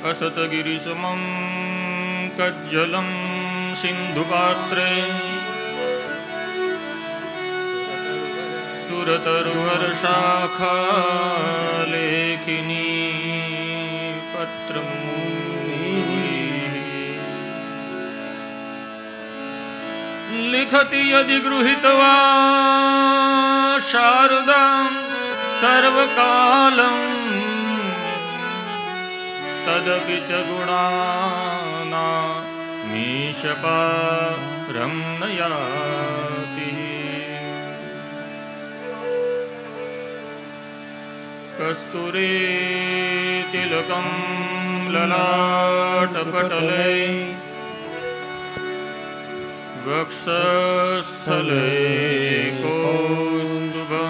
असतगिरिसमं कज्जलं सिन्धुपात्रे सुरतरुहर्षाखालेखिनी पत्रं लिखति यदि गृहीत्वा शारदां सर्वकालं तदपि च गुणानामीशपारं न याति। कस्तूरी तिलकं ललाटपटले वक्षस्थले कौस्तुभम्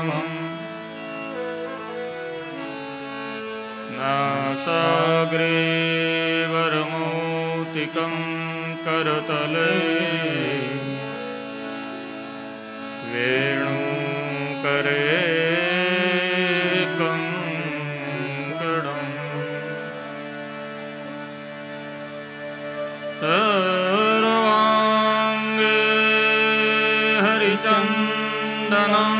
सागरे वरमौक्तिकं करतले वेणुकरे कंकडं सर्वांगे हरिचन्दनं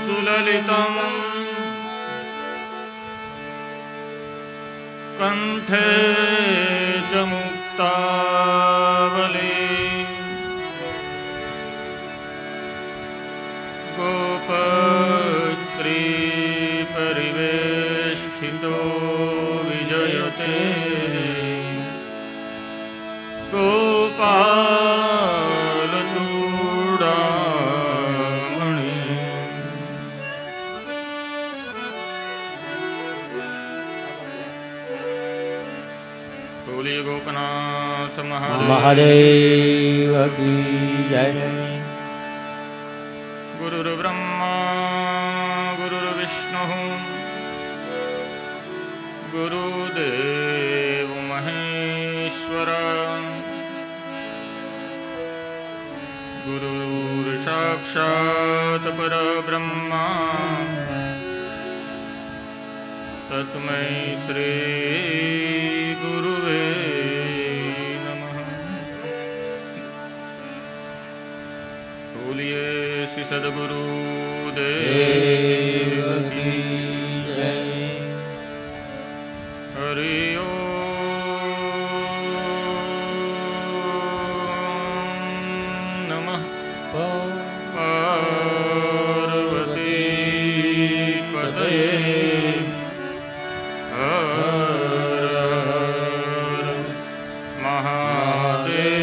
सुललितं कंठे च मुक्तावली गोपस्त्री परिवेष्टितो विजयते गोपालचूडामणि बोलिए गोपनाथ महादेव की जय। गुरुर्ब्रह्मा गुरुर्विष्णुः गुरुदेव महेश्वरा गुरुर्साक्षात् परब्रह्मा तस्मै श्री गुरुवे नमः। बोलिए श्री सद्गुरु देव की जय। हरि ओम नमः पार्वती पतये हर हर महादेव।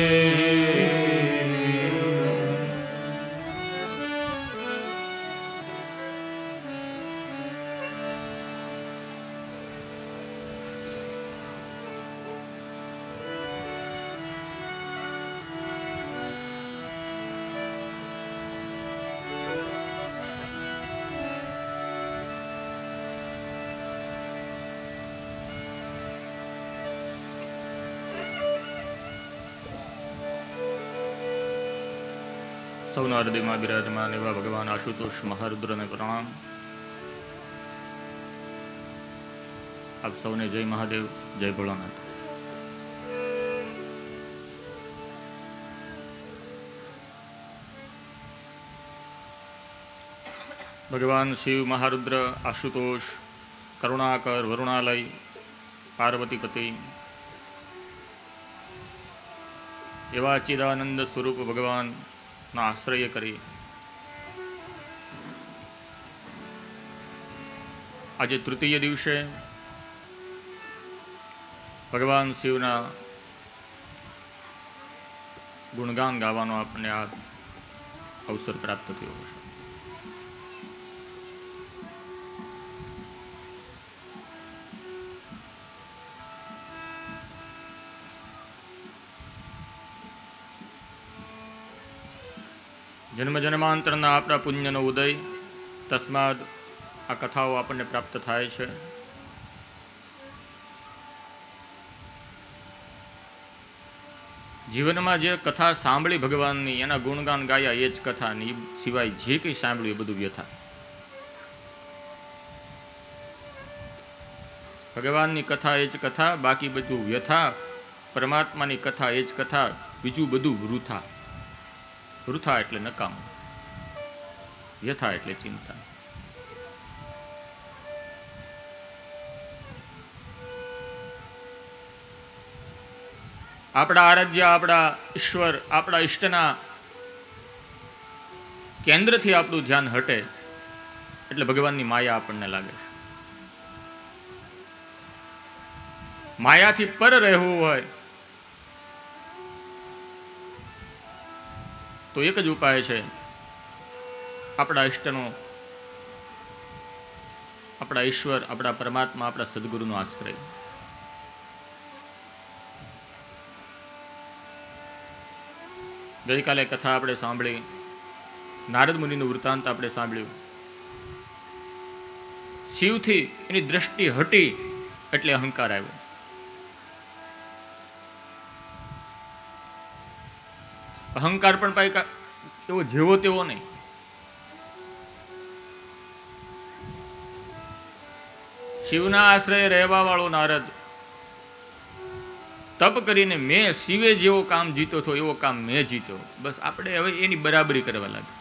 સૌના હૃદયમાં બિરાજમાન એવા ભગવાન આશુતોષ મહારુદ્રને પ્રણામ। આપ સૌને જય મહાદેવ, જય ભોળાનાથ। ભગવાન શિવ, મહારુદ્ર, આશુતોષ, કરુણાકર, વરુણાલય, પાર્વતીપતિ એવા ચિદાનંદ સ્વરૂપ ભગવાન ના આશ્રય કરી આજે તૃતીય દિવસે ભગવાન શિવના ગુણગાન ગાવાનો આપણને આ અવસર પ્રાપ્ત થયો છે। જન્મ જન્માંતરના આપણા પુણ્યનો ઉદય, તસ્માદ આ કથાઓ આપણને પ્રાપ્ત થાય છે। જીવનમાં જે કથા સાંભળી ભગવાનની, એના ગુણગાન ગાયા એ જ કથાની સિવાય જે કંઈ સાંભળ્યું એ બધું વ્યથા। ભગવાનની કથા એ જ કથા, બાકી બધું વ્યથા। પરમાત્માની કથા એ જ કથા, બીજું બધું વૃથા। વૃથા એટલે નકામું, વ્યથા એટલે ચિંતા। આપણા આરાધ્ય, આપણા ઈશ્વર, આપણા ઈષ્ટના કેન્દ્રથી આપણું ધ્યાન હટે એટલે ભગવાનની માયા આપણને લાગે છે। માયાથી પર રહેવું હોય તો એક જ ઉપાય છે, આપણા ઈષ્ટનો, આપણા ઈશ્વર, આપણા પરમાત્મા, આપણા સદગુરુનો આશ્રય। ગઈકાલે કથા આપણે સાંભળી, નારદ મુનિનું વૃત્તાંત આપણે સાંભળ્યું। શિવથી એની દ્રષ્ટિ હટી એટલે અહંકાર આવ્યો. અહંકાર પણ પાઈ એવો જેવો તેવો નહીં. શિવના આશ્રય રહેવા વાળો નારદ તપ કરીને મેં શિવે જેવો કામ જીતો હતો એવો કામ મેં જીતો. બસ આપણે હવે એની બરાબરી કરવા લાગે.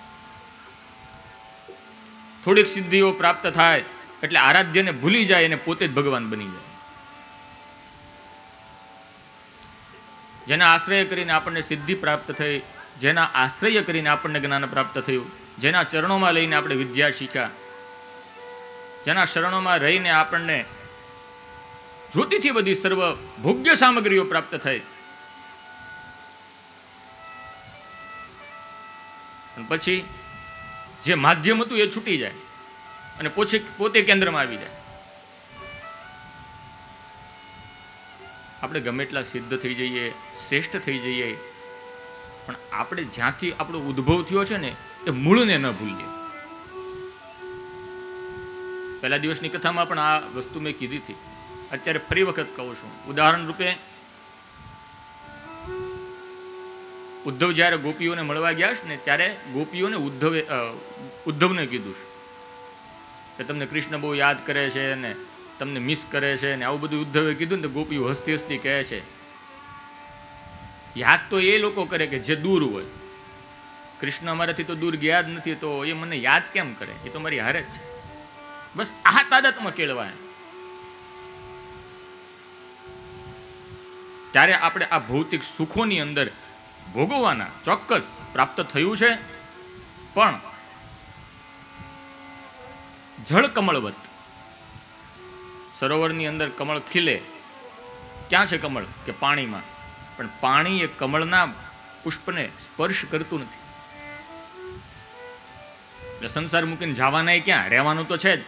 થોડીક સિદ્ધિઓ પ્રાપ્ત થાય એટલે આરાધ્યને ભૂલી જાય અને પોતે જ ભગવાન બની જાય. જેના આશ્રય કરીને આપણને સિદ્ધિ પ્રાપ્ત થઈ, જેના આશ્રય કરીને આપણને જ્ઞાન પ્રાપ્ત થયું, જેના ચરણોમાં લઈને આપણે વિદ્યા શીખ્યા, જેના શરણોમાં રહીને આપણને જ્યોતિથી બધી સર્વ ભોગ્ય સામગ્રીઓ પ્રાપ્ત થઈ, પછી જે માધ્યમ હતું એ છૂટી જાય અને પોતે કેન્દ્રમાં આવી જાય. આપણે ગમે એટલા સિદ્ધ થઈ જઈએ, શ્રેષ્ઠ થઈ જઈએ, પણ આપણે જ્યાંથી આપણો ઉદ્ભવ થયો છે ને એ મૂળને ન ભૂલીએ. પહેલા દિવસની કથામાં પણ આ વસ્તુ મેં કીધી હતી, અત્યારે ફરી વખત કહું છું. ઉદાહરણ રૂપે ઉદ્ધવ જ્યારે ગોપીઓને મળવા ગયા છે ને ત્યારે ગોપીઓને ઉદ્ધવને કીધું કે તમને કૃષ્ણ બહુ યાદ કરે છે ને તમને મિસ કરે છે ને આવું બધું ઉદ્ધવે કીધું ને તો ગોપીઓ હસતી હસતી કહે છે, યાદ તો એ લોકો કરે કે જે દૂર હોય, કૃષ્ણ અમારાથી તો દૂર ગયા જ નથી, તો એ મને યાદ કેમ કરે, એ તો મારી હારે જ છે. બસ આ તાદાત્માં કેળવાય. ત્યારે આપણે આ ભૌતિક સુખોની અંદર ભોગવવાના ચોક્કસ પ્રાપ્ત થયું છે, પણ જળ કમળવત સરોવરની અંદર કમળ ખીલે, ક્યાં છે કમળ કે પાણીમાં, પણ પાણી એ કમળના પુષ્પને સ્પર્શ કરતું નથી. એટલે સંસાર મૂકીને જવાના ક્યાં, રહેવાનું તો છે જ,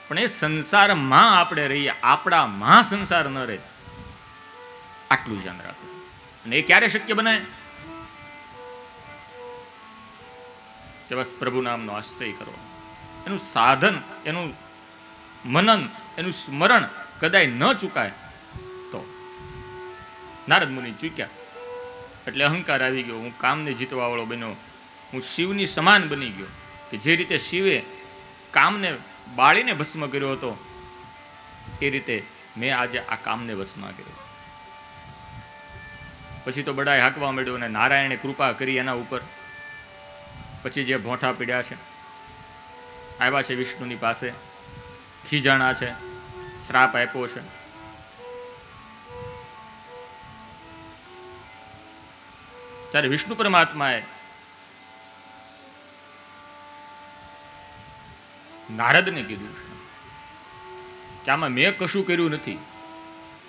પણ એ સંસારમાં આપણે રહીએ, આપણામાં સંસાર ન રહે, આટલું ધ્યાન રાખવું. અને એ ક્યારે શક્ય બને કે બસ પ્રભુ નામનો આશ્રય કરો. એનું સાધન, એનું મનન, એનું સ્મરણ કદાય ન ચૂકાય તો. નારદ મુનિ ચૂક્યા એટલે અહંકાર આવી ગયો. હું કામને જીતવા વાળો બન્યો, હું શિવની સમાન બની ગયો, કે જે રીતે શિવે કામને બાળીને ભસ્મ કર્યો હતો એ રીતે મેં આજે આ કામને ભસ્મ કર્યો. પછી તો બડાય હાંકવા માંડ્યો અને નારાયણે કૃપા કરી એના ઉપર. પછી જે ભોંઠા પીડ્યા છે, આવ્યા છે વિષ્ણુની પાસે, ખીજાણા છે, શ્રાપ આપ્યો છે. ત્યારે વિષ્ણુ પરમાત્માએ નારદને કીધું કે આમાં મેં કશું કર્યું નથી,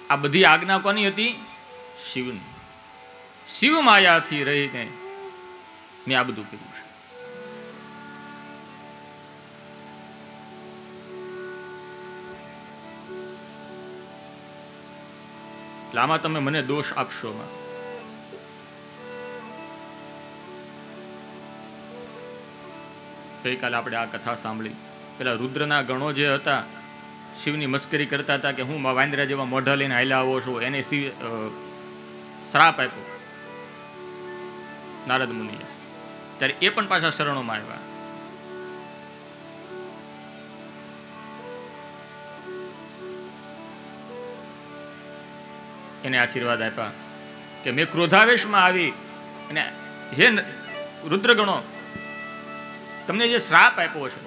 આ બધી આજ્ઞા કોની હતી? શિવની. શિવ માયાથી રહીને મેં આ બધું કર્યું છે. એટલે આમાં તમે મને દોષ આપશો. ગઈકાલે આપણે આ કથા સાંભળી, પેલા રુદ્રના ગણો જે હતા શિવની મસ્કરી કરતા હતા કે હું વાંદરા જેવા મોઢા લઈને હાલ્યા આવો છો, એને શ્રાપ આપ્યો નારદ મુનિએ. ત્યારે એ પણ પાછા શરણોમાં આવ્યા. એને આશીર્વાદ આપ્યા કે મેં ક્રોધાવેશમાં આવી અને હે રુદ્રગણો, તમને જે શ્રાપ આપ્યો છે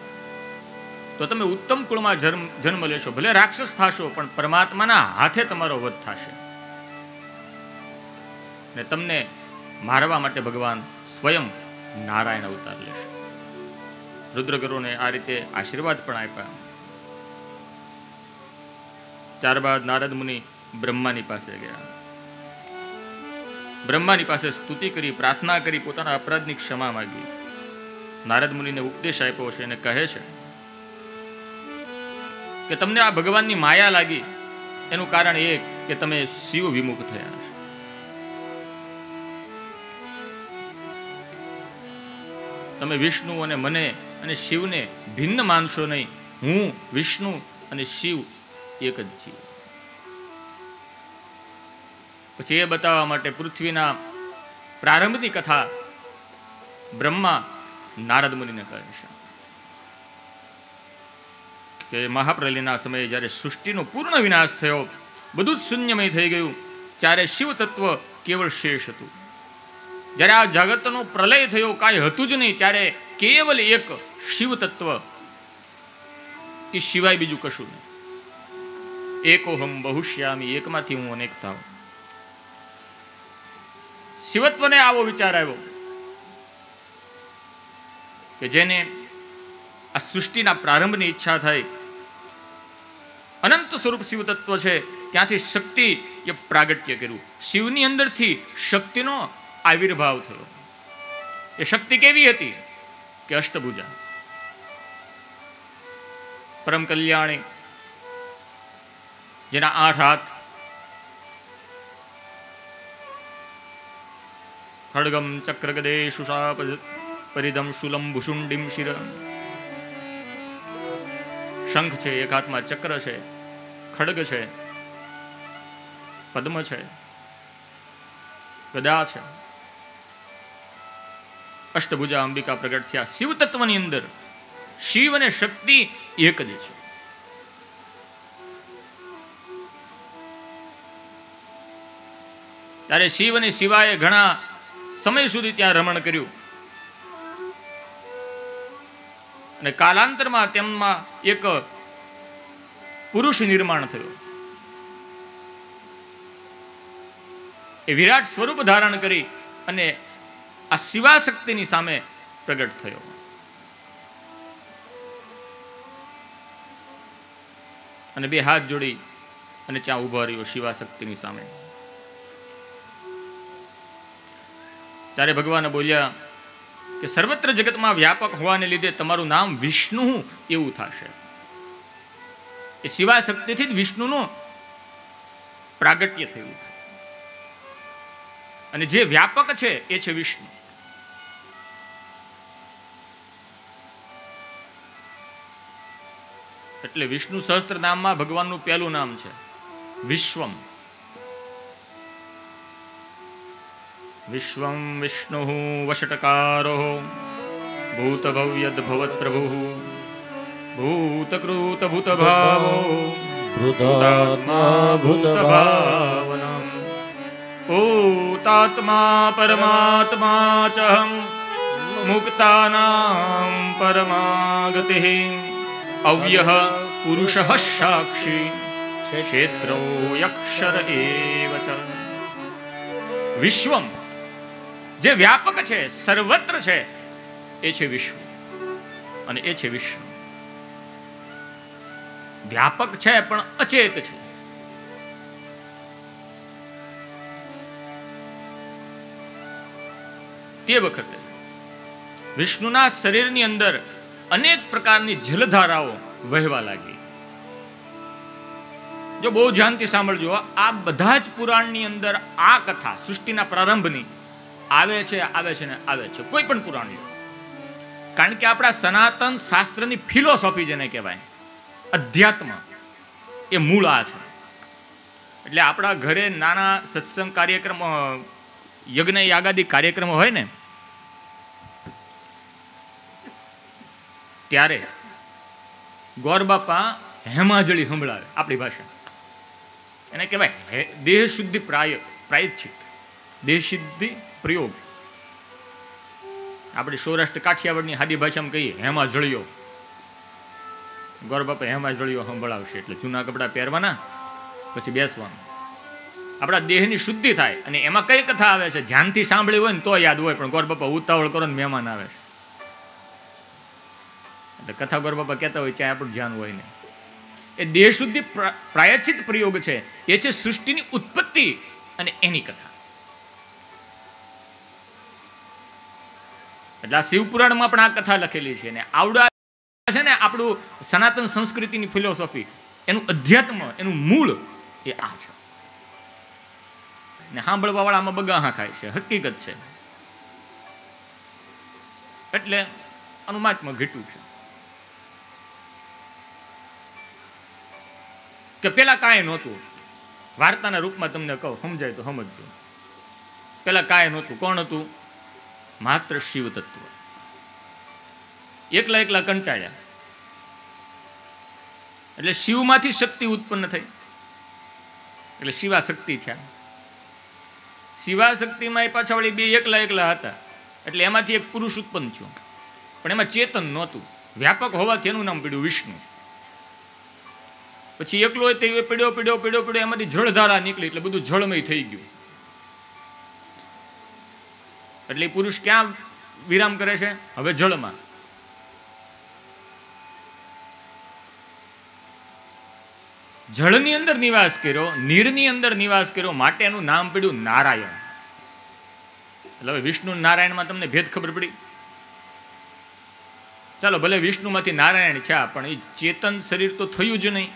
તો તમે ઉત્તમ કુળમાં જન્મ લેશો, ભલે રાક્ષસ થશો પણ પરમાત્માના હાથે તમારો વધ થશે ને તમને મારવા માટે ભગવાન સ્વયં નારાયણ અવતાર લેશે. રુદ્રગણોને આ રીતે આશીર્વાદ પણ આપ્યા. ત્યારબાદ નારદ મુનિ બ્રહ્માની પાસે ગયા. બ્રહ્માની પાસે સ્તુતિ કરી, પ્રાર્થના કરી, પોતાના અપરાધની ક્ષમા માંગી. નારદ મુનિને ઉપદેશ આપ્યો છે અને કહે છે કે તમને આ ભગવાનની માયા લાગી એનું કારણ એ કે તમે શિવ વિમુખ થયા છો. તમે વિષ્ણુ અને મને અને શિવને ભિન્ન માનશો નહીં. હું વિષ્ણુ અને શિવ એક જ છીએ. પછી એ બતાવવા માટે પૃથ્વીના પ્રારંભની કથા બ્રહ્મા નારદ મુનિને કહે છે કે મહાપ્રલયના સમયે જ્યારે સૃષ્ટિનો પૂર્ણ વિનાશ થયો, બધું જ શૂન્યમય થઈ ગયું, ત્યારે શિવ તત્વ કેવળ શેષ હતું. જ્યારે આ જગતનો પ્રલય થયો, કાંઈ હતું જ નહીં, ત્યારે કેવલ એક શિવ તત્વ, એ સિવાય બીજું કશું નહીં. એકોહમ બહુશ્યામી, એકમાંથી હું અનેક થાવ. શિવત્વને આવો વિચાર આવ્યો કે જેને આ સૃષ્ટિના પ્રારંભની ઈચ્છા થઈ, અનંત સ્વરૂપ શિવ તત્વ છે, ત્યાંથી શક્તિ એ પ્રાગટ્ય કર્યું. શિવની અંદરથી શક્તિનો આવિર્ભાવ થયો. એ શક્તિ કેવી હતી કે અષ્ટભુજા, પરમ કલ્યાણી, જેના 8 હાથ, ખડગમ ચક્ર ગદે શુષા પરિદમ શુલમ ભુષુંડિમ શિર. શંખ છે, એક હાથમાં ચક્ર છે, ખડગ છે, પદ્મ છે, ગદા છે. અષ્ટભુજા અંબિકા પ્રગટ થયા. શિવ તત્વની અંદર શિવ અને શક્તિ એક જ છે. ત્યારે શિવ અને શિવાએ ઘણા સમય સુધી ત્યાં રમણ કર્યું અને કાલાંતરમાં તેમમાં એક પુરુષ નિર્માણ થયું. એ વિરાટ સ્વરૂપ ધારણ કરી અને આ શિવાશક્તિની સામે પ્રગટ થયો. અને 2 હાથ જોડી અને ત્યાં ઉભો રહ્યો શિવાશક્તિની સામે. ત્યારે ભગવાન બોલ્યા કે સર્વત્ર જગતમાં વ્યાપક હોવાને લીધે તમારું નામ વિષ્ણુ એવું થશે. એ શિવાશક્તિથી જ વિષ્ણુનું પ્રાગટ્ય થયું છે. અને જે વ્યાપક છે એ છે વિષ્ણુ. એટલે વિષ્ણુ સહસ્ત્ર નામમાં ભગવાનનું પહેલું નામ છે વિશ્વમ. વિશ્વમ વિષ્ણુ વષટકારો ભૂતભવ્યદ ભવત પ્રભુ ભૂતકૃત ભૂતભાવો ભૂતાત્મા ભૂતભાવનમ ભૂતાત્મા પરમાત્મા ચહં મુક્તાનાં પરમાગતિઃ અવ્યઃ પુરુષઃ સાક્ષી ક્ષેત્રો યક્ષર એવ ચ. વિશ્વમ, જે વ્યાપક છે, સર્વત્ર છે, એ છે વિશ્વ અને એ છે વિષ્ણુ. વ્યાપક છે પણ અચેત છે. તે વખતે વિષ્ણુના શરીરની અંદર અનેક પ્રકારની જલધારાઓ વહેવા લાગી. જો બહુ ધ્યાનથી સાંભળજો, આ બધા જ પુરાણની અંદર આ કથા સૃષ્ટિના પ્રારંભની આવે છે ને આવે છે. કોઈ પણ પુરાણ લો, કારણ કે આપણા સનાતન શાસ્ત્રની ફિલોસોફી જેને કહેવાય, અધ્યાત્મ, એ મૂળ આ છે. એટલે આપણા ઘરે નાના સત્સંગ કાર્યક્રમો, યજ્ઞ યાગાદી કાર્યક્રમો હોય ને, ત્યારે ગોરબાપા હેમાજળી સંભળાવે. આપણી ભાષા એને કહેવાય દેહ શુદ્ધિ પ્રાયશ્ચિત, દેહ શુદ્ધિ પ્રયોગ. આપણે સૌરાષ્ટ્ર કાઠિયાવાડની હાદી ભાષામાં કહીએ હેમાજળીઓ. ગોરબાપા હેમાજળીઓ સંભળાવશે. એટલે જૂના કપડાં પહેરવાના, પછી બેસવાનું, આપણા દેહની શુદ્ધિ થાય. અને એમાં કઈ કથા આવે છે, ધ્યાનથી સાંભળી હોય ને તો યાદ હોય, પણ ગોરબાપા ઉતાવળ કરો ને મહેમાન આવે છે એટલે કથા ગોરબાપા કહેતા હોય ત્યાં આપણું ધ્યાન હોય નહીં. એ દેહ શુદ્ધિ પ્રાયશ્ચિત પ્રયોગ છે. એ છે સૃષ્ટિની ઉત્પત્તિ અને એની કથા. એટલે આ શિવપુરાણમાં પણ આ કથા લખેલી છે. ને આવડા છે ને આપણું સનાતન સંસ્કૃતિની ફિલોસોફી, એનું અધ્યાત્મ, એનું મૂળ એ આ છે. ને સાંભળવા વાળા આમાં બગાહા ખાય છે, હકીકત છે. એટલે આનું મહાત્મ્ય ઘટ્યું છે. કે પેલા કાંઈ નહોતું. વાર્તાના રૂપમાં તમને કહું, સમજાય તો સમજજો. પેલા કાંઈ નહોતું. કોણ હતું? માત્ર શિવ તત્વ. એકલા એકલા કંટાળ્યા એટલે શિવમાંથી શક્તિ ઉત્પન્ન થઈ, એટલે શિવા શક્તિ થયા. શિવા શક્તિમાં એ પાછા વળી બે એકલા એકલા હતા, એટલે એમાંથી એક પુરુષ ઉત્પન્ન થયો, પણ એમાં ચેતન નહોતું. વ્યાપક હોવાથી એનું નામ પડ્યું વિષ્ણુ. પછી એકલો હોય તે પડ્યો એમાંથી જળધારા નીકળી, એટલે બધું જળમય થઈ ગયું. એટલે પુરુષ ક્યાં વિરામ કરે છે? હવે જળમાં. જળની અંદર નિવાસ કર્યો, નીરની અંદર નિવાસ કર્યો, માટે એનું નામ પડ્યું નારાયણ. એટલે હવે વિષ્ણુ નારાયણમાં તમને ભેદ ખબર પડી? ચાલો, ભલે વિષ્ણુમાંથી નારાયણ છે, પણ એ ચેતન શરીર તો થયું જ નહીં.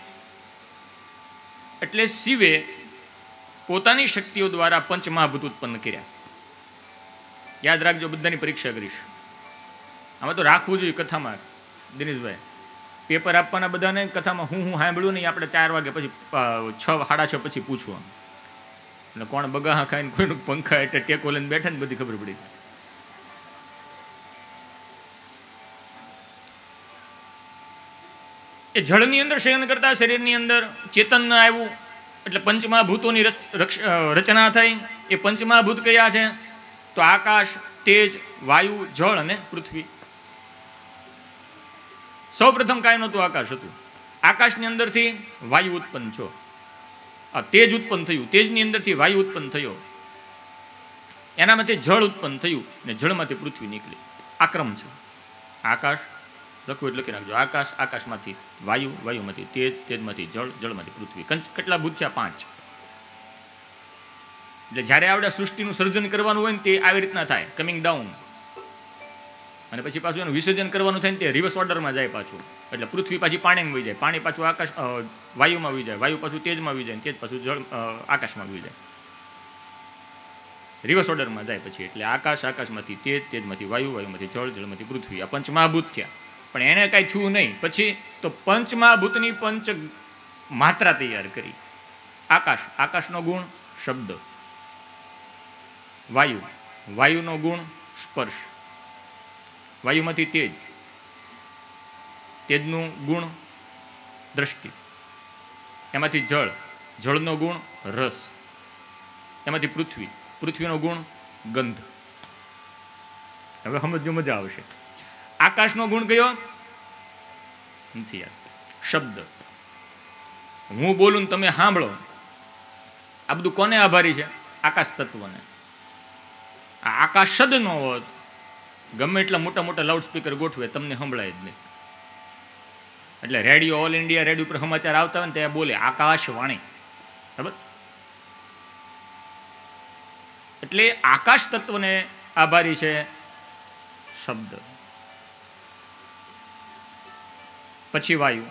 એટલે શિવે પોતાની શક્તિઓ દ્વારા પંચમહાભૂત ઉત્પન્ન કર્યા. યાદ રાખજો, બધાની પરીક્ષા કરીશ. આમાં તો રાખવું જોઈએ કથામાં. દિનેશભાઈ, પેપર આપવાના બધાને કથામાં હું સાંભળ્યું નહીં, આપણે 4 વાગે પછી 6, 6:30 પછી પૂછવું. એટલે કોણ બગાહા ખાઈને કોઈનું પંખા એટલે ટેકો લઈને બેઠા ને બધી ખબર પડી. એ જળની અંદર શયન કરતા શરીરની અંદર ચેતન આવ્યું, એટલે પંચમહાભૂતોની રચના થઈ. એ પંચમહાભૂત કયા છે? તો આકાશ, તેજ, વાયુ, જળ અને પૃથ્વી. સૌ પ્રથમ કાંઈ નહોતું, આકાશ હતું. આકાશની અંદરથી વાયુ ઉત્પન્ન થયો, તેજ ઉત્પન્ન થયું, તેજની અંદરથી વાયુ ઉત્પન્ન થયો, એનામાંથી જળ ઉત્પન્ન થયું, ને જળમાંથી પૃથ્વી નીકળી. આ ક્રમ છે. આકાશ લખવું એટલે લખી નાખજો. આકાશ, આકાશમાંથી વાયુ, વાયુમાંથી તેજ, તેજમાંથી જળ, જળમાંથી પૃથ્વી. કેટલા ભૂત છે? 5. એટલે જ્યારે આપણે સૃષ્ટિનું સર્જન કરવાનું હોય ને તે આવી રીતના થાય, કમિંગ ડાઉન, અને પછી પાછું એનું વિસર્જન કરવાનું થાય ને તે રિવર્સ ઓર્ડરમાં જાય પાછું. એટલે પૃથ્વી પાછી પાણીમાં વહી જાય, પાણી પાછું આકાશ વાયુમાં વહી જાય, વાયુ પાછું તેજમાં વહી જાય, તેજ પાછું જળ આકાશમાં વહી જાય, રિવર્સ ઓર્ડરમાં જાય પછી. એટલે આકાશ, આકાશમાંથી તેજ, તેજમાંથી વાયુ, વાયુમાંથી જળ, જળમાંથી પૃથ્વી. આ પંચમહાભૂત થયા. પણ એને કાંઈ થયું નહીં. પછી તો પંચમહાભૂતની પંચ માત્રા તૈયાર કરી. આકાશ, આકાશનો ગુણ શબ્દ. વાયુ, વાયુનો ગુણ સ્પર્શ. વાયુમાંથી તેજ, તેજનું ગુણ દ્રષ્ટિ. એમાંથી જળ, જળનો ગુણ રસ. એમાંથી પૃથ્વી, પૃથ્વીનો ગુણ ગંધ. હવે સમજો, મજા આવશે. આકાશનો ગુણ કયો? નથી યાદ. શબ્દ. હું બોલું ને તમે સાંભળો. આ બધું કોને આભારી છે? આકાશ તત્વને. આ આકાશ શબ્દ ન હોત, ગમે એટલા મોટા મોટા લાઉડ સ્પીકર ગોઠવે, તમને સંભળાય જ નહીં. એટલે રેડિયો, ઓલ ઇન્ડિયા રેડિયો પર સમાચાર આવતા હોય ને ત્યાં બોલે આકાશવાણી, બરાબર? એટલે આકાશ તત્વને આભારી છે શબ્દ. પછી વાયુ.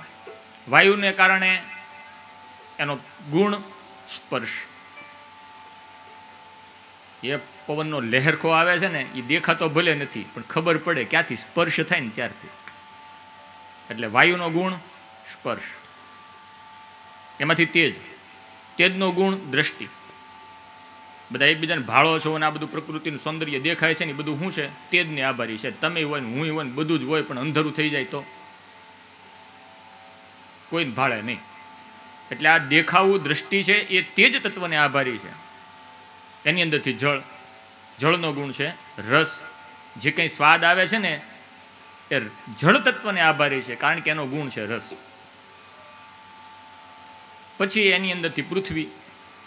વાયુને કારણે એનો ગુણ સ્પર્શ. એ પવનનો લહેરખો આવે છે ને, એ દેખાતો ભલે નથી, પણ ખબર પડે ક્યાંથી સ્પર્શ થાય ને ત્યારથી. એટલે વાયુનો ગુણ સ્પર્શ. એમાંથી તેજ, તેજનો ગુણ દ્રષ્ટિ. બધા એકબીજાને ભાળો છો અને આ બધું પ્રકૃતિનું સૌંદર્ય દેખાય છે ને, એ બધું શું છે? તેજને આભારી છે. તમે હોય ને હું હોય ને બધું જ હોય, પણ અંધારું થઈ જાય તો કોઈને ભાળે નહીં. એટલે આ દેખાવું દ્રષ્ટિ છે એ તેજ તત્વને આભારી છે. એની અંદરથી જળ, જળનો ગુણ છે રસ. જે કંઈ સ્વાદ આવે છે ને એ જળ તત્વને આભારી છે, કારણ કે એનો ગુણ છે રસ. પછી એની અંદરથી પૃથ્વી,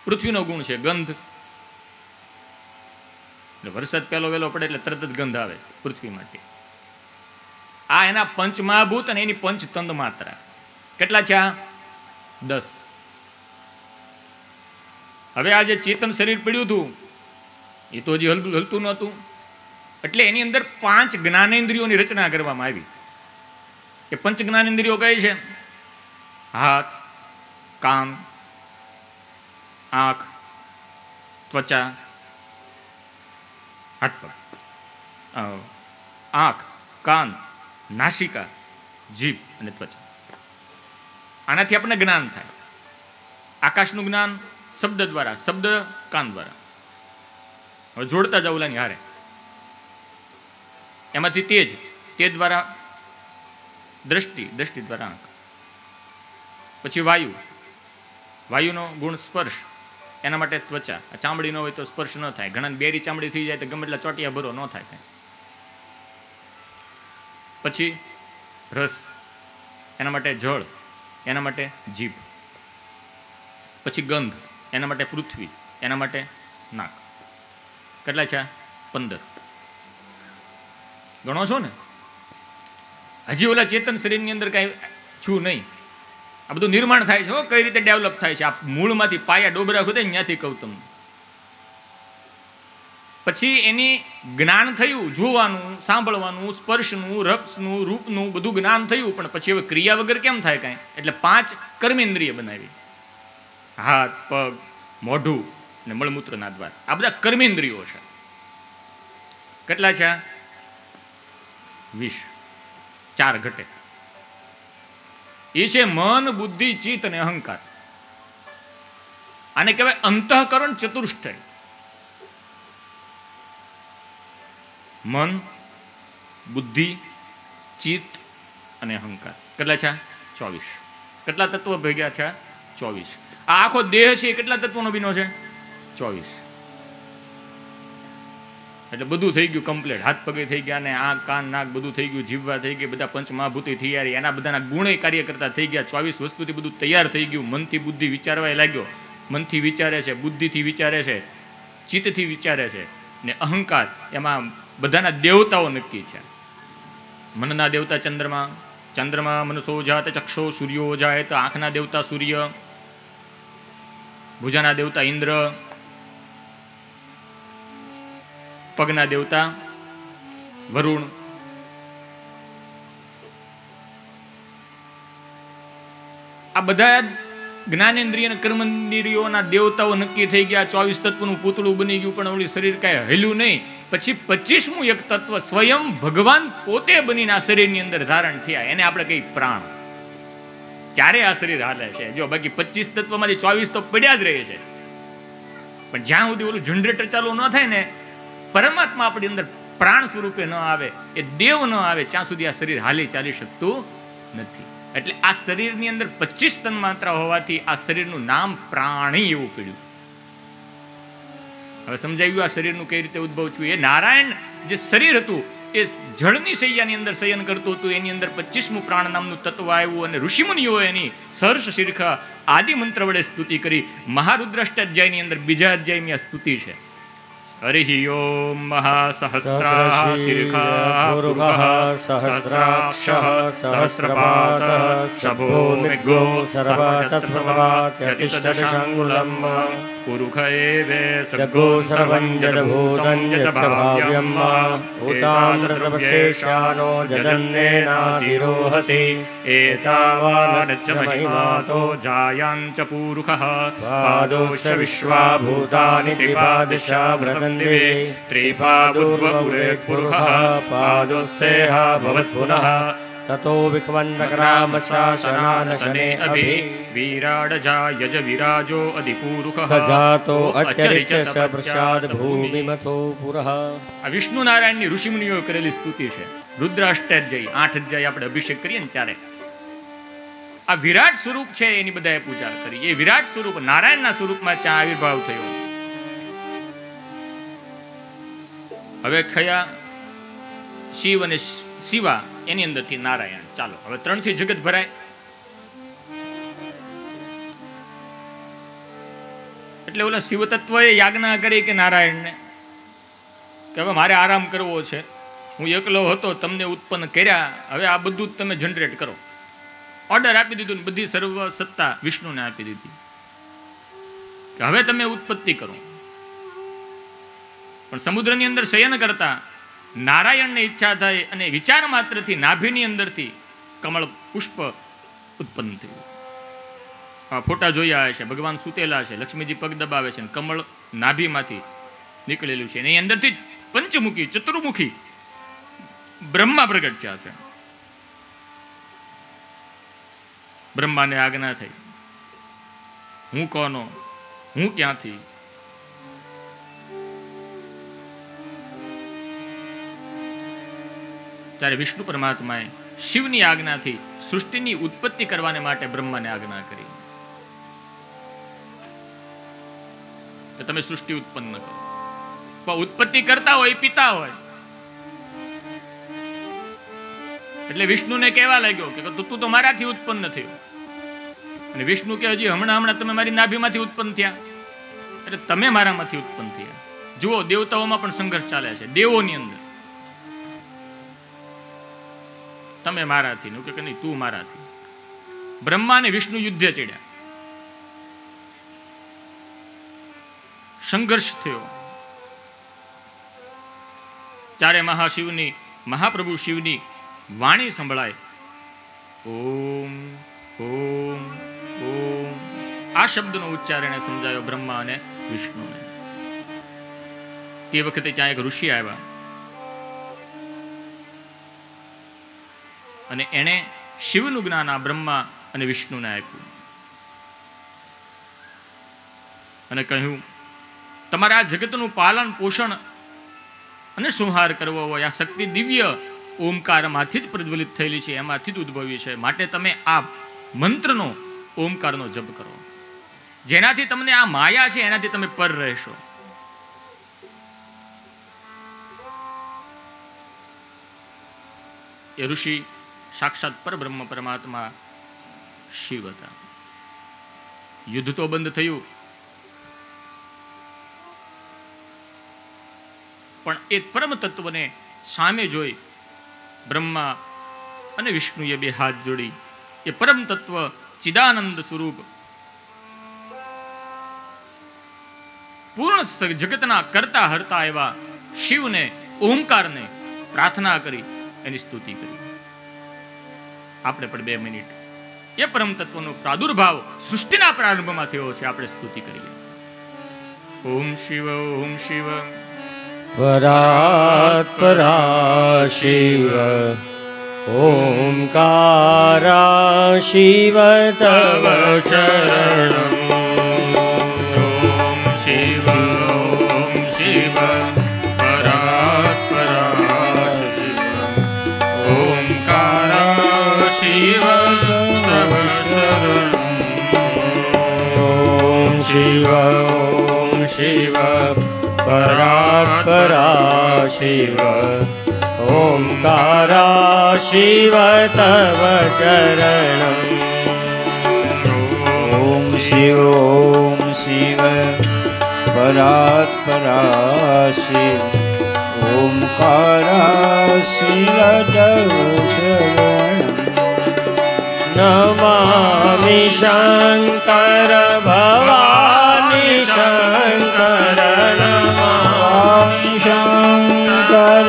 પૃથ્વીનો ગુણ છે ગંધ. એટલે વરસાદ પહેલો વહેલો પડે એટલે તરત જ ગંધ આવે પૃથ્વી માટે. આ એના પંચમહાભૂત અને એની પંચતંદ માત્રા. કેટલા છે? 10. હવે આ જે ચેતન શરીર પડ્યું હતું એ તો હજી હલતું નહોતું. એટલે એની અંદર 5 જ્ઞાનેન્દ્રિયોની રચના કરવામાં આવી. એ પંચ જ્ઞાનેન્દ્રિયો કઈ છે? હાથ, કાન, આંખ, ત્વચા, હાથ પગ, આંખ, કાન, નાસિકા, જીભ અને ત્વચા. આનાથી આપણને જ્ઞાન થાય. આકાશનું જ્ઞાન શબ્દ દ્વારા, શબ્દ કાન દ્વારા. હવે જોડતા જાવ ઓલાની હારે. એમાંથી તેજ, તેજ દ્વારા દ્રષ્ટિ, દ્રષ્ટિ દ્વારા આંખ. પછી વાયુ, વાયુનો ગુણ સ્પર્શ, એના માટે ત્વચા. ચામડી ન હોય તો સ્પર્શ ન થાય. ઘણા બેરી ચામડી થઈ જાય તો ગમે એટલા ચોટિયા ભરો ન થાય કાંઈ. પછી રસ, એના માટે જળ, એના માટે જીભ. પછી ગંધ, એના માટે પૃથ્વી, એના માટે નાક. કેટલા છે? 15. ગણો છો ને? હજી ઓલા ચેતન શરીરની અંદર કાંઈ છું નહીં. આ બધું નિર્માણ થાય છે. કઈ રીતે ડેવલપ થાય છે? આ મૂળમાંથી પાયા ડોબરા ખોદે ત્યાંથી કહું તમને. પછી એની જ્ઞાન થયું, જોવાનું, સાંભળવાનું, સ્પર્શનું, રસનું, રૂપનું બધું જ્ઞાન થયું. પણ પછી હવે ક્રિયા વગર કેમ થાય કાંઈ? એટલે 5 કર્મેન્દ્રિય બનાવી. હાથ, પગ, મોઢું અને મળમૂત્રના દ્વાર. આ બધા કર્મેન્દ્રિયો છે. કેટલા છે? 20. 4 ઘટે. એ છે મન, બુદ્ધિ, ચિત્ત અને અહંકાર. આને કહેવાય અંતઃકરણ ચતુષ્ટય. મન, બુદ્ધિ, ચિત્ત અને અહંકાર. કેટલા છે? 24. કેટલા તત્વો ભેગા છે? 24. આ આખો દેહ છે કેટલા તત્વોનો બન્યો છે? 24. એટલે બધું થઈ ગયું કમ્પ્લીટ. હાથ પગે થઈ ગયા, ને આંખ, કાન, નાક બધું થઈ ગયું, જીવવા થઈ ગઈ, બધા પંચમહાભૂતિ તૈયારી, એના બધાના ગુણે કાર્ય કરતા થઈ ગયા. 24 વસ્તુથી બધું તૈયાર થઈ ગયું. મનથી બુદ્ધિ વિચારવા લાગ્યો. મનથી વિચારે છે, બુદ્ધિથી વિચારે છે, ચિત્તથી વિચારે છે, ને અહંકાર, એમાં બધાના દેવતાઓ નક્કી છે. મનના દેવતા ચંદ્રમા, ચંદ્રમા મનસો જાત ચક્ષો સૂર્યો જાય, તો આંખના દેવતા સૂર્ય, ભુજાના દેવતા ઇન્દ્ર, પગના દેવતા વરુણ, આ બધા જ્ઞાનેન્દ્રિય અને કર્મેન્દ્રિયોના દેવતાઓ નક્કી થઈ ગયા. 24 તત્વનું પૂતળું બની ગયું, પણ ઓલી શરીર કાંઈ હેલ્યું નહીં. પછી 25મું એક તત્વ સ્વયં ભગવાન પોતે બનીને આ શરીરની અંદર ધારણ થયા. એને આપણે કઈ પ્રાણ. ત્યારે આ શરીર હાલે છે. જો બાકી 25 તત્વમાંથી 24 તો પડ્યા જ રહે છે. પણ જ્યાં સુધી ઓલું જનરેટર ચાલુ ન થાય ને, પરમાત્મા આપણી અંદર પ્રાણ સ્વરૂપે ન આવે, એ દેવ ન આવે, ત્યાં સુધી આ શરીર હાલી ચાલી શકતું નથી. એટલે આ શરીરની અંદર 25 તન્માત્રા હોવાથી આ શરીરનું નામ પ્રાણી એવું પડ્યું. હવે સમજાઈ ગયું આ શરીરનું કઈ રીતે ઉદ્ભવ થયું. એ નારાયણ જે શરીર હતું એ જળની શૈયાની અંદર શયન કરતું હતું. એની અંદર 25મું પ્રાણ નામનું તત્વ આવ્યું, અને ઋષિમુનિઓએ એની સહર્ષ શીર્ષા આદિ મંત્ર વડે સ્તુતિ કરી. મહારુદ્રાષ્ટાધ્યાયની અંદર બીજા અધ્યાયની આ સ્તુતિ છે. હરિ ઓમ મહાસહસ્રાહ શીર્ષા પુરુષઃ સહસ્રાક્ષઃ સહસ્રપાદઃ સભો મિગ્ગો સર્વતસ્મૃતવાત્યતિષ્ઠતિશાંગુલમ પુરુષ એવે સર્ગો સર્વં જડભૂतं યત્ભાવ્યં ભૂતામૃતવશેષાનો જગન્નેનાધિરોહતિ એતાવાનશ્ચ મહિમાતો જાયાંચ પુરુષઃ પાદોશ્ચ વિશ્વા ભૂતાનિ ત્રિપાદશા વ્રતન્તે ત્રિપાદુર્વપુરે પુરુષઃ પાદોસ્સેહા ભવત પુનઃ તતો વિખવન્નગ્રામશાસનાનશને અભિ વિરાડજા યજ વિરાજો અધિપુરુષઃ સજાતો અચરિત સપ્રસાદ ભૂમિમથો પુરઃ. આ વિષ્ણુ નારાયણની ઋષિમુનિઓએ કરેલી સ્તુતિ છે. રુદ્રાષ્ટાધ્યાય 8 અધ્યાય આપણે અભિષેક કરીએ ને ત્યારે આ વિરાટ સ્વરૂપ છે એની બધાએ પૂજા કરી. એ વિરાટ સ્વરૂપ નારાયણના સ્વરૂપમાં ત્યાં આવિર્ભાવ થયો. હવે ખયા શિવ અને શિવા, એની અંદરથી નારાયણ. ચાલો હવે 3 થી જગત ભરાય. એટલે ઓલા શિવ તત્વએ યાજ્ઞા કરી કે નારાયણને કે હવે મારે આરામ કરવો છે, હું એકલો હતો, તમને ઉત્પન્ન કર્યા, હવે આ બધું જ તમે જનરેટ કરો. ઓર્ડર આપી દીધું, બધી સર્વ સત્તા વિષ્ણુને આપી દીધી કે હવે તમે ઉત્પત્તિ કરો. પણ સમુદ્રની અંદર શયન કરતા નારાયણને ઈચ્છા થઈ અને વિચાર માત્રથી નાભીની અંદરથી કમળ પુષ્પ ઉત્પન્ન થયું. આ ફોટા જોયા હશે, ભગવાન સુતેલા છે, લક્ષ્મીજી પગ દબાવે છે, કમળ નાભીમાંથી નીકળેલું છે. એની અંદરથી પંચમુખી ચતુર્મુખી બ્રહ્મા પ્રગટ થયા છે. બ્રહ્માને આજ્ઞા થઈ હું કોનો, હું ક્યાંથી? ત્યારે વિષ્ણુ પરમાત્માએ શિવની આજ્ઞાથી સૃષ્ટિની ઉત્પત્તિ કરવાને માટે બ્રહ્માને આજ્ઞા કરી કે તમે સૃષ્ટિ ઉત્પન્ન કરો. પણ ઉત્પત્તિ કરતા હોય પિતા હોય એટલે વિષ્ણુને કહેવા લાગ્યો કે તું તો મારાથી ઉત્પન્ન થયો. અને વિષ્ણુ કે હજી હમણાં તમે મારી નાભીમાંથી ઉત્પન્ન થયા, એટલે તમે મારામાંથી ઉત્પન્ન થયા. જુઓ, દેવતાઓમાં પણ સંઘર્ષ ચાલે છે. દેવોની અંદર તમે મારાથી, કે નહીં તું મારાથી. બ્રહ્મા અને વિષ્ણુ યુદ્ધે ચડ્યા, સંઘર્ષ થયો. ત્યારે મહાપ્રભુ શિવની વાણી સંભળાય, ઓમ ઓમ ઓમ. આ શબ્દનો ઉચ્ચાર એને સમજાયો બ્રહ્મા અને વિષ્ણુને. તે વખતે ત્યાં એક ઋષિ આવ્યા અને એણે શિવનું જ્ઞાન આ બ્રહ્મા અને વિષ્ણુને આપ્યું અને કહ્યું, તમારે આ જગતનું પાલન પોષણ અને સંહાર કરવો હોય, આ શક્તિ દિવ્ય ઓમકારમાંથી જ પ્રજ્વલિત થયેલી છે, એમાંથી જ ઉદ્ભવી છે. માટે તમે આ મંત્રનો, ઓમકારનો જપ કરો, જેનાથી તમને આ માયા છે એનાથી તમે પર રહેશો. એ ઋષિ સાક્ષાત પરબ્રહ્મ પરમાત્મા શિવ હતા. યુદ્ધ તો બંધ થયું, પણ એ પરમ તત્વને સામે જોઈ બ્રહ્મા અને વિષ્ણુએ બે હાથ જોડી એ પરમ તત્વ ચિદાનંદ સ્વરૂપ પૂર્ણ જગતના કરતા હરતા એવા શિવને, ઓમકારને પ્રાર્થના કરી એની સ્તુતિ કરી. આપણે પણ 2 મિનિટ એ પરમ તત્વનો પ્રાદુર્ભાવ સૃષ્ટિના પ્રારંભમાં થયો છે, આપણે સ્તુતિ કરીએ. ઓમ શિવ ઓમ શિવ પરાત પરા શિવ ઓમકારા શિવ તવ ચરણમ. ઓમ શિવ પરાત પરા શિવ ઓમકારા શિવ તવ ચરણમ. ઓમ શિવ પરાત પરા શિવ ઓમકારા શિવ તવ ચરણમ. ઓમ શિવ પરાત પરા શિવ ઓમકારા શિવ તવ ચરણમ. નમામિ શંકર ભવાની શંકર. નમામિ શંકર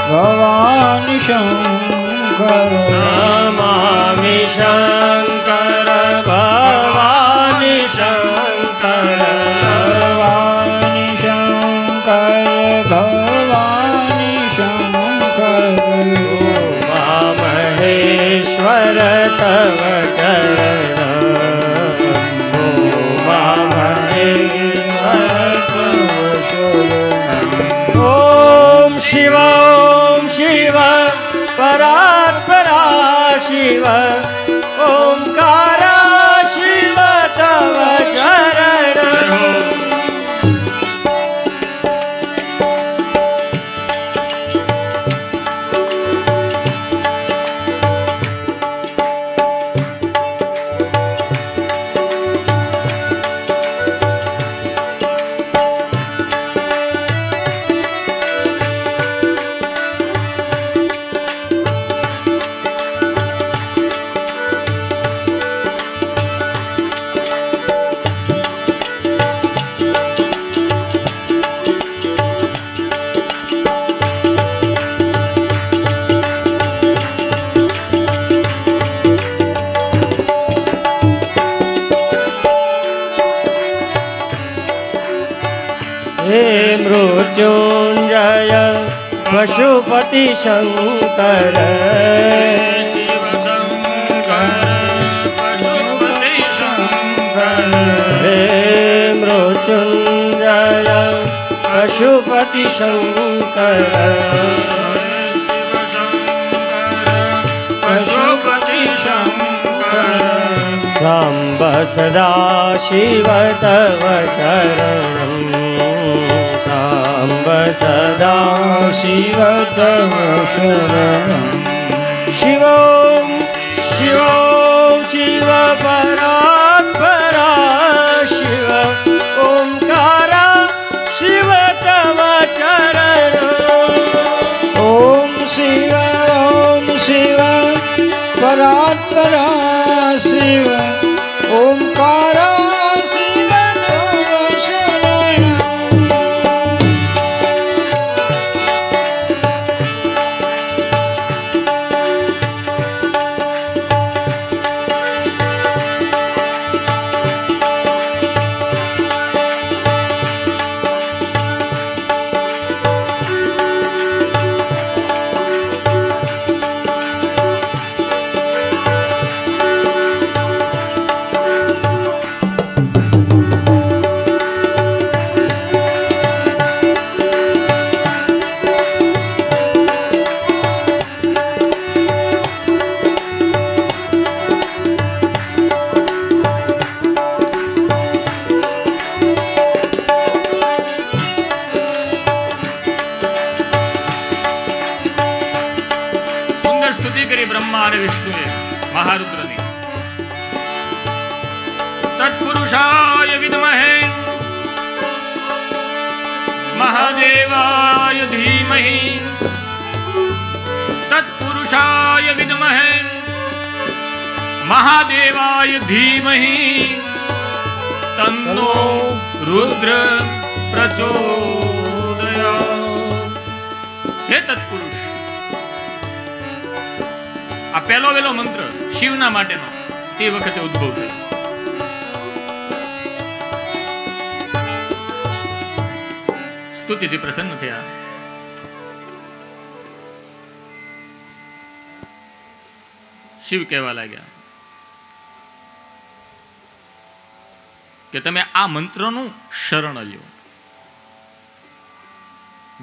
ભવાની શંકર. નમામિ શંકર ભવાની શંકર. ભવાની શંકર ભવાની શંકર. ઉમા મહેશ્વર તવ ચરણ. ઉમા મહેશ્વર તવ ચરણ. ઓમ શિવ પરાત પરા શિવ ઓમકારા શિવ તવ ચરણ. મૃત્યુંજય પશુપતિ શંકર. શિવ શંકર પશુપતિ શંકર. પશુપતિ શંકર પશુપતિ શંકર સાંબ સદા શિવ તવ ચરણમ સાંબ સદા શિવ તવ શરણમ શિવોમ શિવોમ શિવ પરાત્પરા શિવ ઓમકારા શિવ તવ ચરણ ઓમ શિવ પરાત્પરા શિવ ઓમકારા શિવ તવ શરણ મહારુદ્રની તત્પુરુષાય વિદ્મહે મહાદેવાય ધીમહિ તત્પુરુષાય વિદ્મહે મહાદેવાય ધીમહિ તન્નો રુદ્ર પ્રચોદયાત. હે તત્પુરુષ, આ પહેલો વેલો મંત્ર શિવના માટેનો તે વખતે ઉદ્ભવ થયો. સ્તુતિથી પ્રસન્ન થયા. શિવ કહેવા લાગ્યા કે તમે આ મંત્રનું શરણ લ્યો.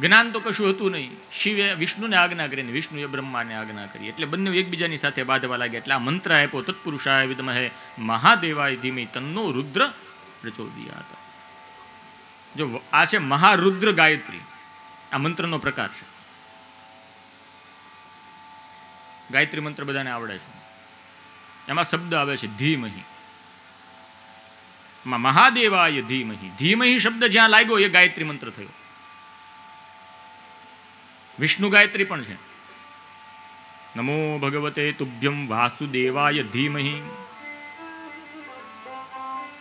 જ્ઞાન તો કશું હતું નહીં. શિવે વિષ્ણુને આજ્ઞા કરીને વિષ્ણુએ બ્રહ્માને આજ્ઞા કરી, એટલે બંને એકબીજાની સાથે બાંધવા લાગ્યા. એટલે આ મંત્ર આપ્યો, તત્પુરુષાય વિદ્મહે મહાદેવાય ધીમહિ તન્નો રુદ્ર પ્રચોદયાત. જો આ છે મહારુદ્ર ગાયત્રી, આ મંત્રનો પ્રકાર છે. ગાયત્રી મંત્ર બધાને આવડે છે. એમાં શબ્દ આવે છે ધીમહિ. મહાદેવાય ધીમહિ. ધીમહિ શબ્દ જ્યાં લાગ્યો એ ગાયત્રી મંત્ર થયો. વિષ્ણુ ગાયત્રી પણ છે. નમો ભગવતે તુભ્યમ વાસુદેવાય ધીમહિ,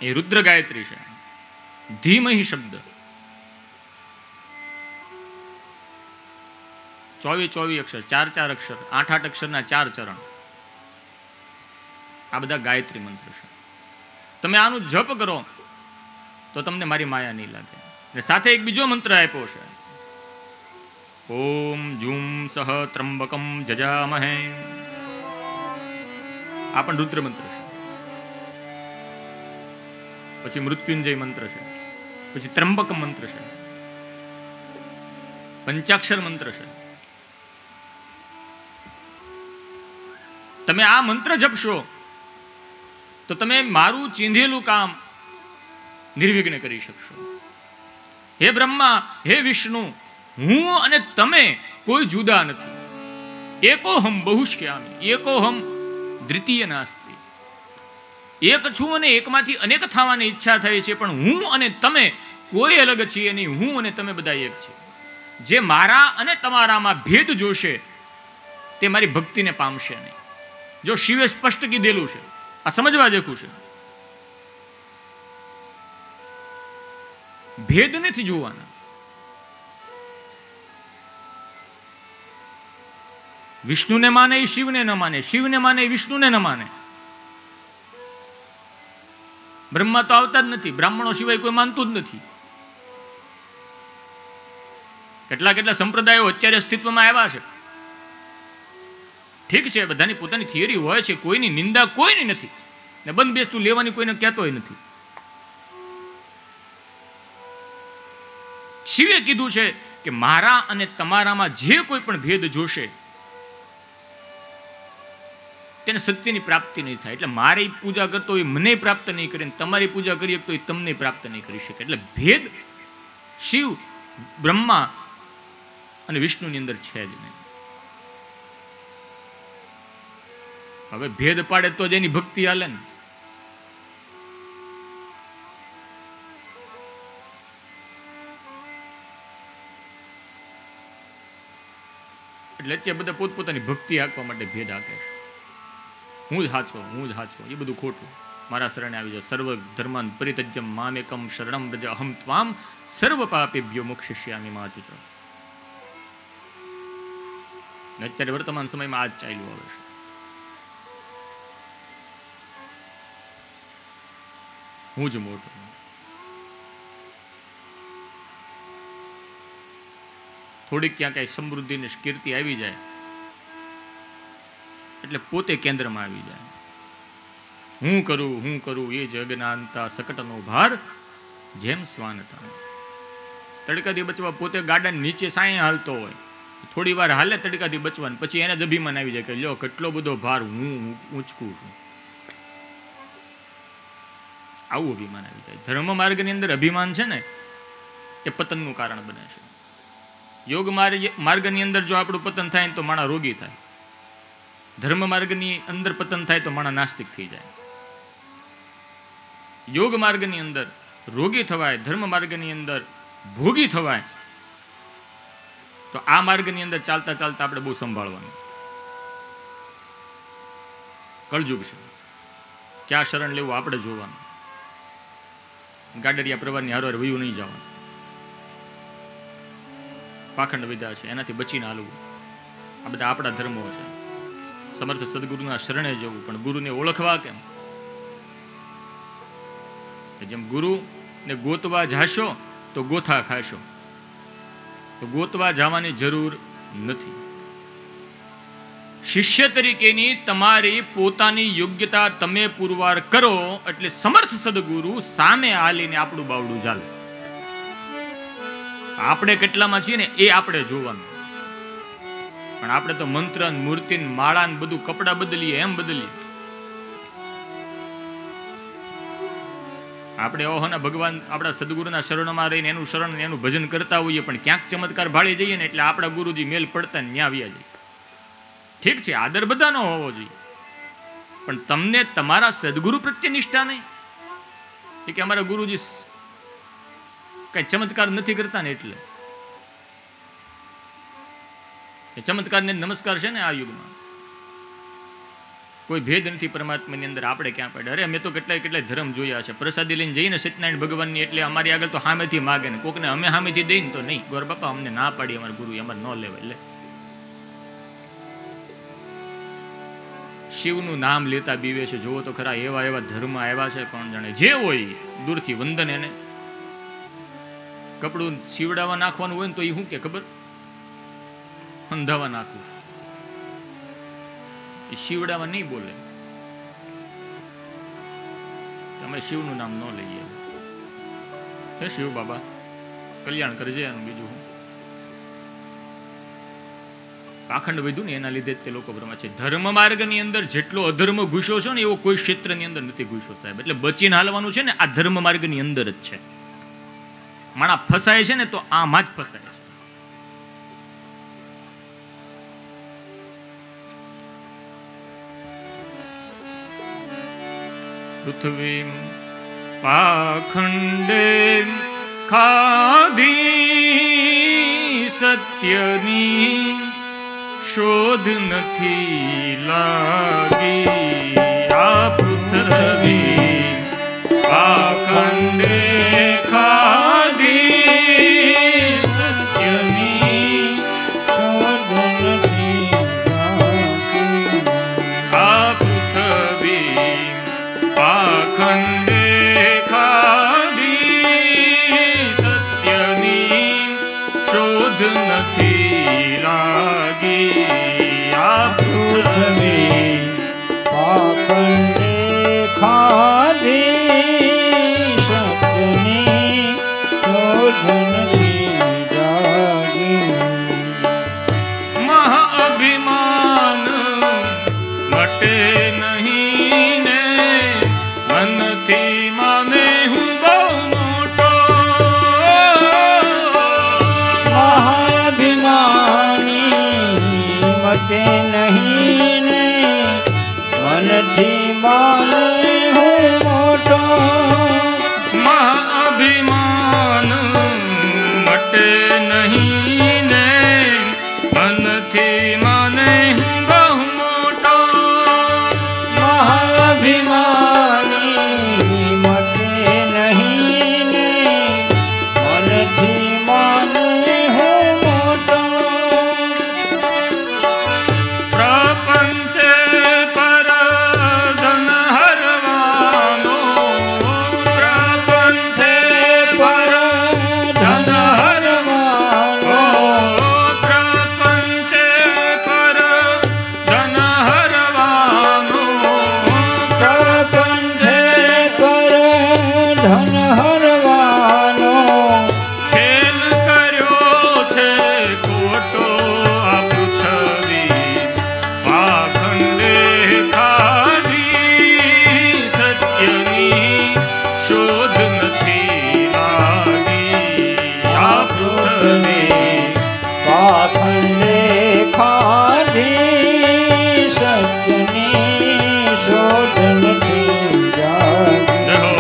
એ રુદ્ર ગાયત્રી છે. ધીમહિ શબ્દ 24 અક્ષર, 4 અક્ષર, 8 અક્ષરના 4 ચરણ, આ બધા ગાયત્રી મંત્ર છે. તમે આનું જપ કરો તો તમને મારી માયા નહીં લાગે. અને સાથે એક બીજો મંત્ર આપ્યો છે, ઓમ જૂમ સહ ત્રંબકમ જજામહે. આ પણ રુદ્ર મંત્ર છે. પછી મૃત્યુંજય મંત્ર છે, પછી ત્રંબક મંત્ર છે, પંચાક્ષર મંત્ર છે. તમે આ મંત્ર જપશો તો તમે મારું ચીંધેલું કામ નિર્વિઘ્ન કરી શકશો. હે બ્રહ્મા, હે વિષ્ણુ, હું અને તમે કોઈ જુદા નથી. એકોહમ બહુશ્યામી, એકોહમ દ્વિતીય નાસ્તિ. એક છું અને એકમાંથી અનેક થવાની ઈચ્છા થઈ છે, પણ હું અને તમે કોઈ અલગ છીએ નહીં. હું અને તમે બધા એક છે. જે મારા અને તમારામાં ભેદ જોશે તે મારી ભક્તિને પામશે નહીં. જો શિવે સ્પષ્ટ કીધેલું છે, આ સમજવા જેવું છે. ભેદ નથી જોવાના. વિષ્ણુને માને એ શિવને ન માને, શિવને માને એ વિષ્ણુને ન માને. બ્રહ્મા તો આવતા જ નથી, બ્રાહ્મણો સિવાય કોઈ માનતું જ નથી. કેટલા સંપ્રદાયો અત્યારે અસ્તિત્વમાં આવ્યા છે. ઠીક છે, બધાની પોતાની થિયરી હોય છે, કોઈની નિંદા કોઈની નથી, ને બંધ બેસતું લેવાની કોઈને કહેતોય નથી. શિવે કીધું છે કે મારા અને તમારામાં જે કોઈ પણ ભેદ જોશે તેને સત્યની પ્રાપ્તિ નહીં થાય. એટલે મારી પૂજા કરતો હોય મને પ્રાપ્ત નહીં કરે, તમારી પૂજા કરી શકતો હોય તમને પ્રાપ્ત નહીં કરી શકે. એટલે ભેદ શિવ, બ્રહ્મા અને વિષ્ણુની અંદર છે જ નહીં. હવે ભેદ પાડે તો જ એની ભક્તિ હાલે ને. એટલે અત્યારે બધા પોતપોતાની ભક્તિ આંકવા માટે ભેદ આંકે છે. હું જ સાચો, હું જ સાચો, એ બધું ખોટું. મારા શરણે આવી જાઓ. સર્વ ધર્માન પરિત્યજ્ય મામેકમ શરણમ વ્રજ અહમ ત્વામ સર્વ પાપેભ્યો મોક્ષયિષ્યામિ મા શુચિ. અત્યારે વર્તમાન સમયમાં આ જ ચાલ્યું આવે છે. હું જ મોટું. થોડીક ક્યાં કઈ સમૃદ્ધિ ને કીર્તિ આવી જાય એટલે પોતે કેન્દ્રમાં આવી જાય. હું કરું એ જ અજ્ઞાનતા સકટનો ભાર જેમ શ્વાનતા. તડકાથી બચવા પોતે ગાર્ડન નીચે સાંયે હાલતો હોય, થોડી વાર હાલે તડકાથી બચવાનું, પછી એને જ અભિમાન આવી જાય કે લ્યો કેટલો બધો ભાર હું ઊંચકું છું. આવું અભિમાન આવી જાય. ધર્મ માર્ગની અંદર અભિમાન છે ને એ પતનનું કારણ બને છે. યોગ માર્ગની અંદર જો આપણું પતન થાય તો માણસ રોગી થાય. ધર્મ માર્ગની અંદર પતન થાય તો માણસ નાસ્તિક થઈ જાય. યોગ માર્ગની અંદર રોગી થવાય, ધર્મ માર્ગની અંદર ભોગી થવાય. તો આ માર્ગની અંદર ચાલતા ચાલતા આપણે બહુ સંભાળવાનું. કળજુગ છે, ક્યાં શરણ લેવું આપણે જોવાનું. ગાડરિયા પ્રવાહની હારવાર વયું નહીં જવાનું. પાખંડ વિધા છે એનાથી બચીને હાલવું. આ બધા આપણા ધર્મો છે. સમર્થ સદગુરુના શરણે જવું, પણ ગુરુને ઓળખવા કેમ? જેમ ગુરુને ગોતવા જાશો તો ગોથા ખાશો, તો ગોતવા જવાની જરૂર નથી. શિષ્ય તરીકેની તમારી પોતાની યોગ્યતા તમે પુરવાર કરો એટલે સમર્થ સદગુરુ સામે હાલીને આપણું બાવડું ચાલે. આપણે કેટલામાં છીએ ને એ આપણે જોવાનું. પણ આપણે તો મંત્ર, મૂર્તિ, માળા ને બધું કપડા બદલીએ એમ બદલીએ. આપણે ઓહોના ભગવાન આપણા સદગુરુના શરણમાં રહીને એનું શરણ એનું ભજન કરતા હોઈએ, પણ ક્યાંક ચમત્કાર ભાળી જઈએ ને એટલે આપણા ગુરુજી મેલ પડતા ને ન્યા આવ્યા જાય. ઠીક છે, આદર બધાનો હોવો જોઈએ, પણ તમને તમારા સદગુરુ પ્રત્યે નિષ્ઠા નહીં. કે અમારા ગુરુજી કઈ ચમત્કાર નથી કરતા ને એટલે ચમત્કાર ને નમસ્કાર છે ને. આ યુગમાં કોઈ ભેદ નથી પરમાત્માની અંદર. આપણે ક્યાં પડે? અરે અમે તો કેટલાય ધર્મ જોયા છે. પ્રસાદી લઈને જઈને સત્યનારાયણ ભગવાનની એટલે અમારી આગળ તો સામેથી માગે ને કોકને અમે સામેથી દઈને તો નહીં. ગોર બાપા અમને ના પાડી અમારા ગુરુ, અમારે ન લેવાય. એટલે શિવનું નામ લેતા બીવે છે. જોવો તો ખરા, એવા એવા ધર્મ આવ્યા છે, કોણ જાણે. જે હોય દૂરથી વંદન એને. કપડું સીવડાવવા નાખવાનું હોય ને તો એ શું કે ખબર? અંધાવા નાખવું. એ શિવડાવા નહીં બોલે. તમે શિવનું નામ ન લઈએ. હે શિવ બાબા કલ્યાણ કરજે એનું. બીજું હું પાખંડ વધ્યું ને એના લીધે તે લોકો ભ્રમા છે. ધર્મ માર્ગની અંદર જેટલો અધર્મ ઘૂસ્યો છે ને એવો કોઈ ક્ષેત્રની અંદર નથી ઘૂસ્યો સાહેબ. એટલે બચીને હાલવાનું છે ને આ ધર્મ માર્ગની અંદર જ છે. માણા ફસાય છે ને તો આમાં જ ફસાય છે. પૃથ્વી પાખંડે ખાધી સત્યની શોધ નથી લાગી. આ પૃથ્વી પાખંડે ખાધી સત્યની શોધ નથી લાગી. આ પૃથ્વી પાખંડે ખાધી સત્યની શોધ નથી લાગી. આ પૃથ્વી પાખંડે ખાધી સત્યની શોધ નથી માને હું મોટો મહાઅભિમાન મટે નહીં ને મનથી માને હું બહુ મોટો મહાઅભિમાની મટે નહીં ને મનથી માને હું મોટો પ્રપંચે પર ધન હરવાનો પ્રપંચે પર ધન હરવાનો પ્રપંચે પર ધન હરવાનો પ્રપંચે પર ધન હરવાનો ખેલ કર્યો છે ખોટો આ પૃથ્વી પાખંડે ખાધી સત્યની શોધ નથી લાગી આ પૃથ્વી પાખંડે ખાધી સત્યની શોધ નથી જાગી. દેહો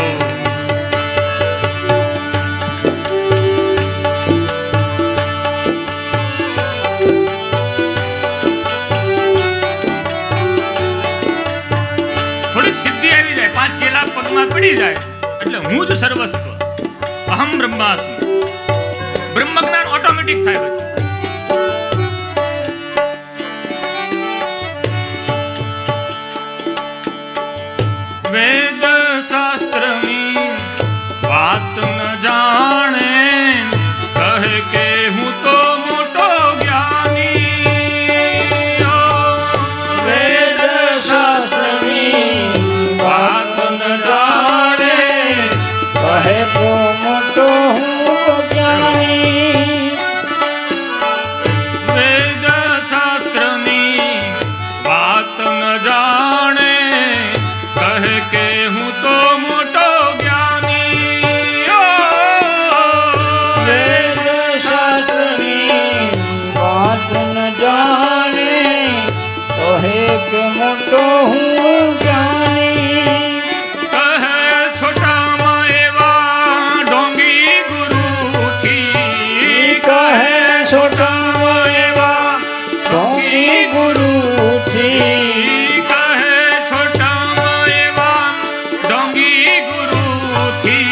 થોડીક સિદ્ધિ આવી જાય, 5-6 લાખ પગમાં પડી જાય એટલે હું જ સર્વસ્વ, અહમ બ્રહ્માસ્મિ, બ્રહ્મ જ્ઞાન ઓટોમેટિક થાય. વેદ શાસ્ત્રની વાત ન જાણે કહે કે હું તો મોટો જ્ઞાની. વેદ શાસ્ત્રની વાત ન જાણે કહે તો મોટો હું જ્ઞાની. વેદ શાસ્ત્રની વાત ન જાણે કહે કે હું તો મોટો જ્ઞાની. વેદ શાસ્ત્રની વાત ન જાણે કહે કે મોટો હું જ્ઞાની. કહે છોટામાં એવા ઢોંગી ગુરુથી, કહે છોટામાં એવા ઢોંગી ગુરુથી. કહે છોટામાં એવા ઢોંગી ગુરુથી,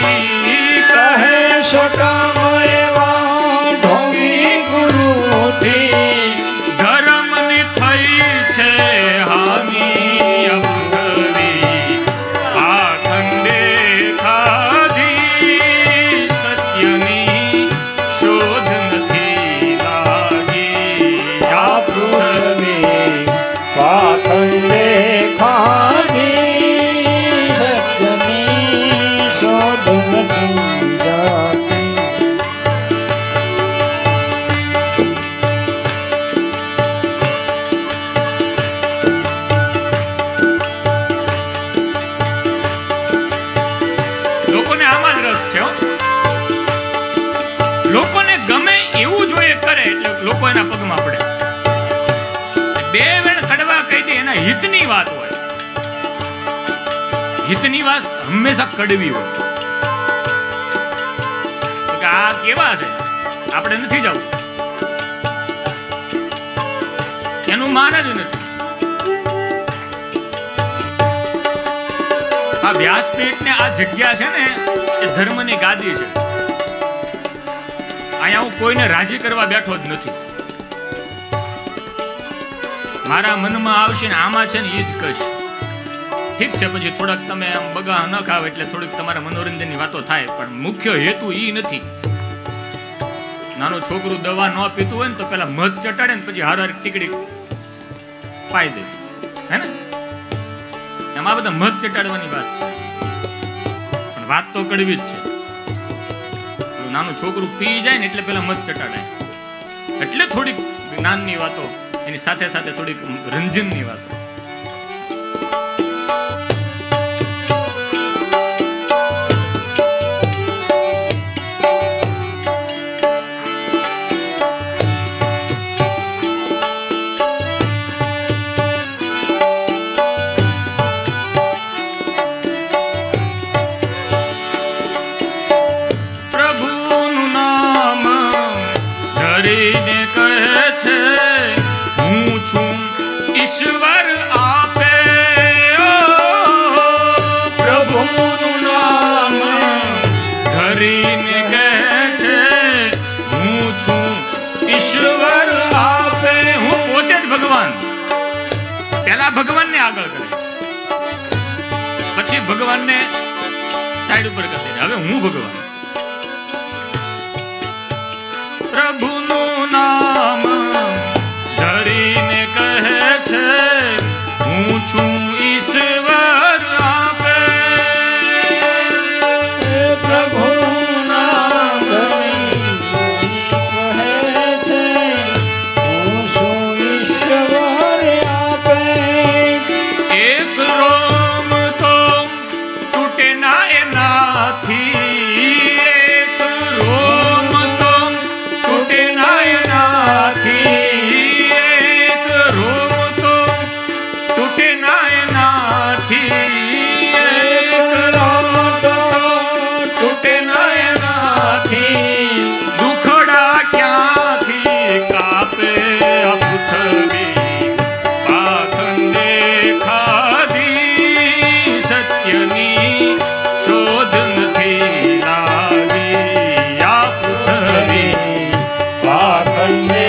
કહે છોટામાં એવા ઢોંગી ગુરુથી. ધર્મની થઈ છે હાનિ અપગવી પાખંડે ખાધી સત્યની શોધ નથી લાગી આ પૃથ્વી પાખંડે ખાધી સત્યની શોધ નથી જાતી. લોકોને આમાં જ રસ છે હો. લોકોને ગમે એવું જોઈએ કરે એટલે લોકો એના પગમાં પડે. બે વેણ કડવા કહી દે એના હિતની વાત હોય. હિતની વાત હંમેશા કડવી હોય. તો કે આ કેવા છે આપણે નથી જવું, એનું માન જ નથી. આ વ્યાસપીઠ ને આ જગ્યા છે ને એ ધર્મની ગાદી છે. અહીંયા હું કોઈને રાજી કરવા બેઠો જ નથી. મારા મનમાં આવશે ને આમાં છે ને એ જ કહીશ. ઠીક છે, પછી થોડાક તમે આમ બગા ન ખાવ એટલે થોડીક તમારા મનોરંજનની વાતો થાય, પણ મુખ્ય હેતુ એ નથી. નાનું છોકરું દવા ન પીતું હોય ને તો પેલા મધ ચટાડે ને પછી હાર ટીકડી પાઈ દે, હે ને? એમાં બધા મધ ચટાડવાની વાત છે, પણ વાત તો કડવી જ છે. નાનું છોકરું પી જાય ને એટલે પેલા મધ ચટાડાય, એટલે થોડીક જ્ઞાનની વાતો એની સાથે સાથે થોડીક રંજનની વાતો. ધરીને કહે છે હું છું ઈશ્વર આપે પ્રભુનું નામ ધરીને કહે છે હું છું ઈશ્વર આપે. હું પોતે જ ભગવાન. પેલા ભગવાનને આગળ કરે, પછી ભગવાનને સાઈડ ઉપર કરી દે. હવે હું ભગવાન. પ્રભુનું નામ ધરીને કહે છે હું છું ઈશ્વર આપે પ્રભુનું નામ ધરીને કહે છે હું છું ઈશ્વર આપે. એક રોમ તો તૂટે ના એનાથી, એક રોમ તો તૂટે ના એનાથી, એક રોમ તો તૂટે ના એનાથી, એક રોમ તો તૂટે ના એનાથી. દુખડા ક્યાંથી કાપે આ પૃથ્વી પાખંડે ખાધી, સત્યની શોધ નથી લાગી આ પૃથ્વી પાખંડે